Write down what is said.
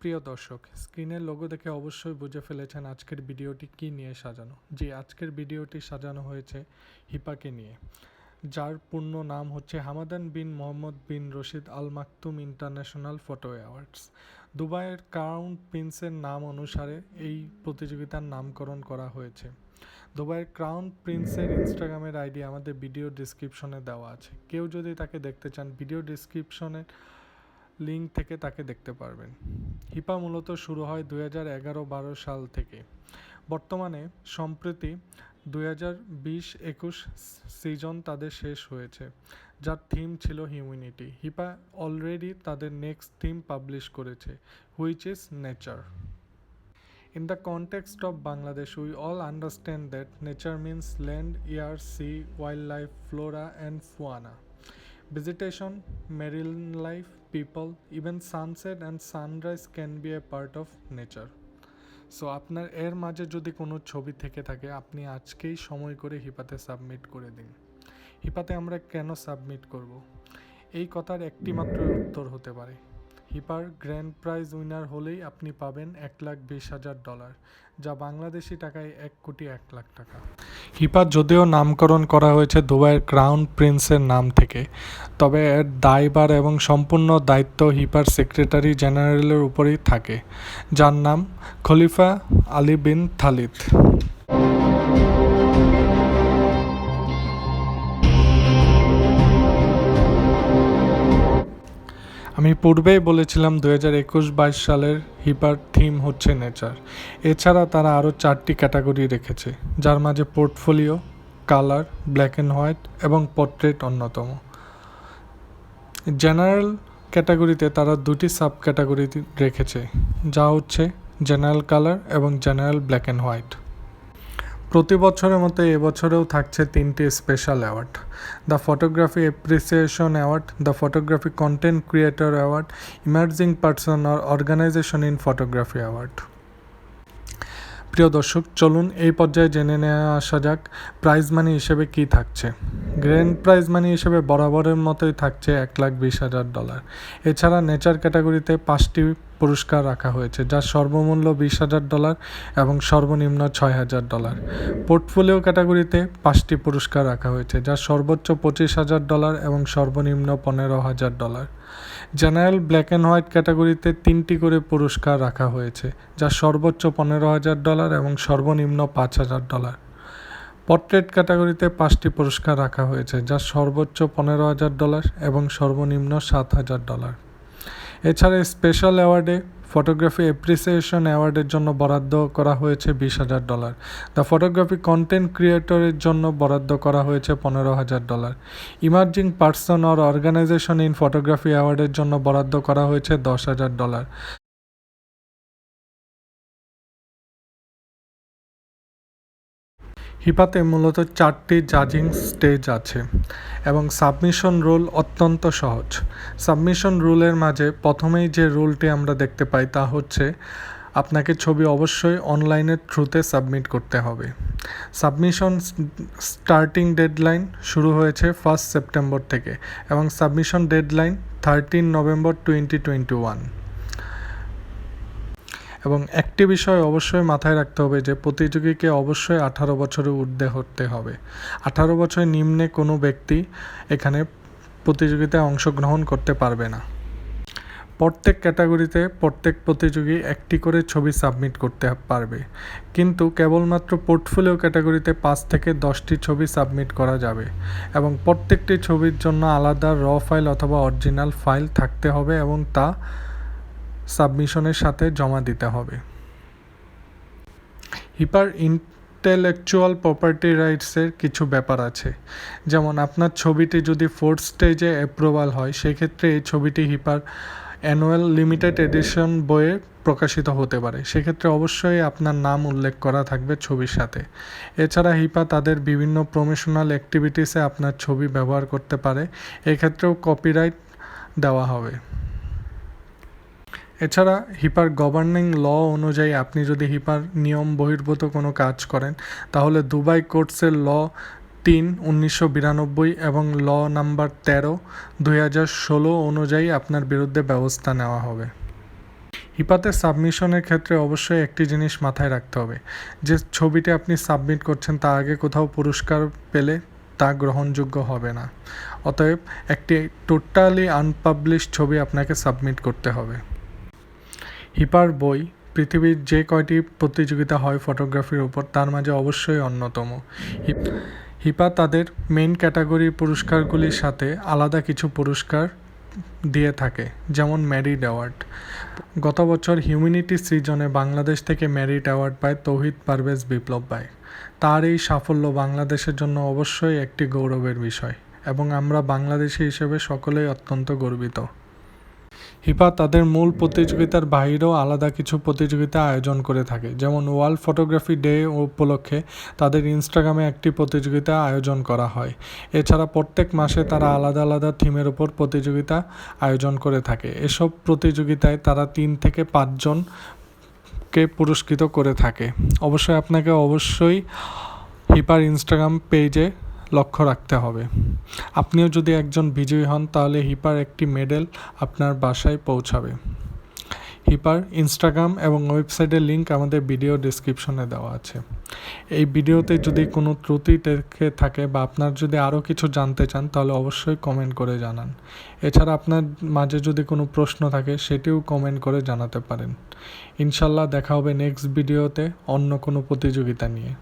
প্রিয় দর্শক, স্ক্রিনের লোগো দেখে অবশ্যই বুঝে ফেলেছেন আজকের ভিডিওটি কী নিয়ে সাজানো। জি, আজকের ভিডিওটি সাজানো হয়েছে হিপাকে নিয়ে, যার পূর্ণ নাম হচ্ছে হামাদান বিন মোহাম্মদ বিন রশিদ আল মাকতুম ইন্টারন্যাশনাল ফটো অ্যাওয়ার্ডস। দুবাইয়ের ক্রাউন প্রিন্সের নাম অনুসারে এই প্রতিযোগিতার নামকরণ করা হয়েছে। দুবাইয়ের ক্রাউন প্রিন্সের ইনস্টাগ্রামের আইডি আমাদের ভিডিও ডিসক্রিপশনে দেওয়া আছে। কেউ যদি তাকে দেখতে চান, ভিডিও ডিসক্রিপশনের লিঙ্ক থেকে তাকে দেখতে পারবেন। হিপা মূলত শুরু হয় 2011-12 সাল থেকে। বর্তমানে সম্প্রতি 2020-21 সিজন তাদের শেষ হয়েছে, যার থিম ছিল হিউম্যানিটি। হিপা অলরেডি তাদের নেক্সট থিম পাবলিশ করেছে, which is nature. In the context of Bangladesh, we all understand that nature means land, air, sea, wildlife, flora and fauna. Vegetation, marine life, people, even sunset and sunrise can be a part of nature. So আপনার এর মাঝে যদি কোনো ছবি থেকে থাকে, আপনি আজকেই সময় করে হিপাতে সাবমিট করে দিন। হিপাতে আমরা কেন সাবমিট করব? এই কথার একটি মাত্র উত্তর হতে পারে, হিপার গ্র্যান্ড প্রাইজ উইনার হলেই আপনি পাবেন $1,20,000, যা বাংলাদেশি টাকায় 1,01,00,000 টাকা। হিপা যদিও নামকরণ করা হয়েছে দুবাইয়ের ক্রাউন প্রিন্সের নাম থেকে, তবে এর দায়ভার এবং সম্পূর্ণ দায়িত্ব হিপার সেক্রেটারি জেনারেলের উপরেই থাকে, যার নাম খলিফা আলী বিন খালিদ। আমি পূর্বেই বলেছিলাম 2021-22 সালের হিপার থিম হচ্ছে নেচার। এছাড়া তারা আরও 4টি ক্যাটাগরি রেখেছে, যার মাঝে portfolio, colour, black and white এবং পোর্ট্রেট অন্যতম। জেনারেল ক্যাটাগরিতে তারা 2টি সাব ক্যাটাগরি রেখেছে, যা হচ্ছে জেনারেল কালার এবং জেনারেল ব্ল্যাক অ্যান্ড হোয়াইট। প্রতি বছরের মতো এবছরেও থাকছে 3টি special award: the photography appreciation award, the photography content creator award, emerging person or organisation in photography award. প্রিয় দর্শক, চলুন এই পর্যায়ে জেনে নেওয়া আসা যাক প্রাইজ মানি হিসেবে কী থাকছে। গ্র্যান্ড প্রাইজ মানি হিসেবে বরাবরের মতোই থাকছে $1,20,000। এছাড়া নেচার ক্যাটাগরিতে 5টি পুরস্কার রাখা হয়েছে, যার সর্বমূল্য $20,000 এবং সর্বনিম্ন $6,000। পোর্টফোলিও ক্যাটাগরিতে 5টি পুরস্কার রাখা হয়েছে, যার সর্বোচ্চ $25,000 এবং সর্বনিম্ন $15,000। জেনারেল ব্ল্যাক অ্যান্ড হোয়াইট ক্যাটাগরিতে 3টি করে পুরস্কার রাখা হয়েছে, যার সর্বোচ্চ $15,000 এবং সর্বনিম্ন $5,000। পোর্ট্রেট ক্যাটাগরিতে 5টি পুরস্কার রাখা হয়েছে, যার সর্বোচ্চ $15,000 এবং সর্বনিম্ন $7,000। এছাড়া স্পেশাল অ্যাওয়ার্ডে ফটোগ্রাফি অ্যাপ্রিসিয়েশন অ্যাওয়ার্ডের জন্য বরাদ্দ করা হয়েছে $20,000। দ্য ফটোগ্রাফি কন্টেন্ট ক্রিয়েটরের জন্য বরাদ্দ করা হয়েছে $15,000। Emerging person or organisation in photography অ্যাওয়ার্ডের জন্য বরাদ্দ করা হয়েছে $10,000। হিপাতে মূলত 4টি জাজিং স্টেজ আছে এবং সাবমিশন রুল অত্যন্ত সহজ। সাবমিশন রুলের মাঝে প্রথমেই যে রুলটি আমরা দেখতে পাই তা হচ্ছে আপনাকে ছবি অবশ্যই অনলাইনের থ্রুতে সাবমিট করতে হবে। সাবমিশন স্টার্টিং ডেডলাইন শুরু হয়েছে 1 সেপ্টেম্বর থেকে এবং সাবমিশন ডেডলাইন 13 নভেম্বর 2021। এবং একটি বিষয় অবশ্যই মাথায় রাখতে হবে যে প্রতিযোগীকে অবশ্যই 18 বছরের ঊর্ধ্বে হতে হবে। 18 বছর নিম্নে কোনো ব্যক্তি এখানে প্রতিযোগিতায় অংশগ্রহণ করতে পারবে না। প্রত্যেক ক্যাটাগরিতে প্রত্যেক প্রতিযোগী একটি করে ছবি সাবমিট করতে পারবে, কিন্তু কেবলমাত্র পোর্টফোলিও ক্যাটাগরিতে 5 থেকে 10টি ছবি সাবমিট করা যাবে এবং প্রত্যেকটি ছবির জন্য আলাদা র ফাইল অথবা অরিজিনাল ফাইল থাকতে হবে এবং তা সাবমিশনের সাথে জমা দিতে হবে। হিপার ইন্টেলেকচুয়াল প্রপার্টি রাইটসের কিছু ব্যাপার আছে, যেমন আপনার ছবিটি যদি 4th স্টেজে অ্যাপ্রুভাল হয়, সেক্ষেত্রে এই ছবিটি হিপার অ্যানুয়াল লিমিটেড এডিশন বইয়ে প্রকাশিত হতে পারে। সেক্ষেত্রে অবশ্যই আপনার নাম উল্লেখ করা থাকবে ছবির সাথে। এছাড়া হিপা তাদের বিভিন্ন প্রমোশনাল অ্যাক্টিভিটিসে আপনার ছবি ব্যবহার করতে পারে, এক্ষেত্রেও কপিরাইট দেওয়া হবে। এছাড়া হিপার গভর্নিং ল অনুযায়ী আপনি যদি হিপার নিয়ম বহির্ভূত কোনো কাজ করেন, তাহলে দুবাই কোর্টসের ল 3/1992 এবং ল নাম্বার 13/2016 অনুযায়ী আপনার বিরুদ্ধে ব্যবস্থা নেওয়া হবে। হিপাতে সাবমিশনের ক্ষেত্রে অবশ্যই একটি জিনিস মাথায় রাখতে হবে, যে ছবিটি আপনি সাবমিট করছেন তা আগে কোথাও পুরস্কার পেলে তা গ্রহণযোগ্য হবে না। অতএব একটি টোটালি আনপাবলিশড ছবি আপনাকে সাবমিট করতে হবে। হিপার বই পৃথিবীর যে কয়টি প্রতিযোগিতা হয় ফটোগ্রাফির উপর তার মাঝে অবশ্যই অন্যতম। হিপা তাদের মেইন ক্যাটাগরির পুরস্কারগুলির সাথে আলাদা কিছু পুরস্কার দিয়ে থাকে, যেমন মেরিট অ্যাওয়ার্ড। গত বছর হিউম্যানিটি সৃজনে বাংলাদেশ থেকে মেরিট অ্যাওয়ার্ড পায় তৌহিদ পারভেজ বিপ্লব ভাই। তার এই সাফল্য বাংলাদেশের জন্য অবশ্যই একটি গৌরবের বিষয় এবং আমরা বাংলাদেশি হিসেবে সকলেই অত্যন্ত গর্বিত। হিপা তাদের মূল প্রতিযোগিতার বাইরেও আলাদা কিছু প্রতিযোগিতা আয়োজন করে থাকে, যেমন ওয়ার্ল্ড ফটোগ্রাফি ডে উপলক্ষে তাদের ইনস্টাগ্রামে একটি প্রতিযোগিতা আয়োজন করা হয়। এছাড়া প্রত্যেক মাসে তারা আলাদা আলাদা থিমের উপর প্রতিযোগিতা আয়োজন করে থাকে। এসব প্রতিযোগিতায় তারা 3 থেকে 5 জনকে পুরস্কৃত করে থাকে। অবশ্যই হিপার ইনস্টাগ্রাম পেজে লক্ষ্য রাখতে হবে। আপনিও যদি একজন বিজয়ী হন তাহলে হিপার একটি মেডেল আপনার বাসায় পৌঁছাবে। হিপার ইনস্টাগ্রাম এবং ওয়েবসাইটের লিঙ্ক আমাদের ভিডিও ডেসক্রিপশনে দেওয়া আছে। এই ভিডিওতে যদি কোনো ত্রুটি থেকে থাকে বা আপনার যদি আরও কিছু জানতে চান তাহলে অবশ্যই কমেন্ট করে জানান। এছাড়া আপনার মাঝে যদি কোনো প্রশ্ন থাকে সেটিও কমেন্ট করে জানাতে পারেন। ইনশাল্লাহ দেখা হবে নেক্সট ভিডিওতে অন্য কোনো প্রতিযোগিতা নিয়ে।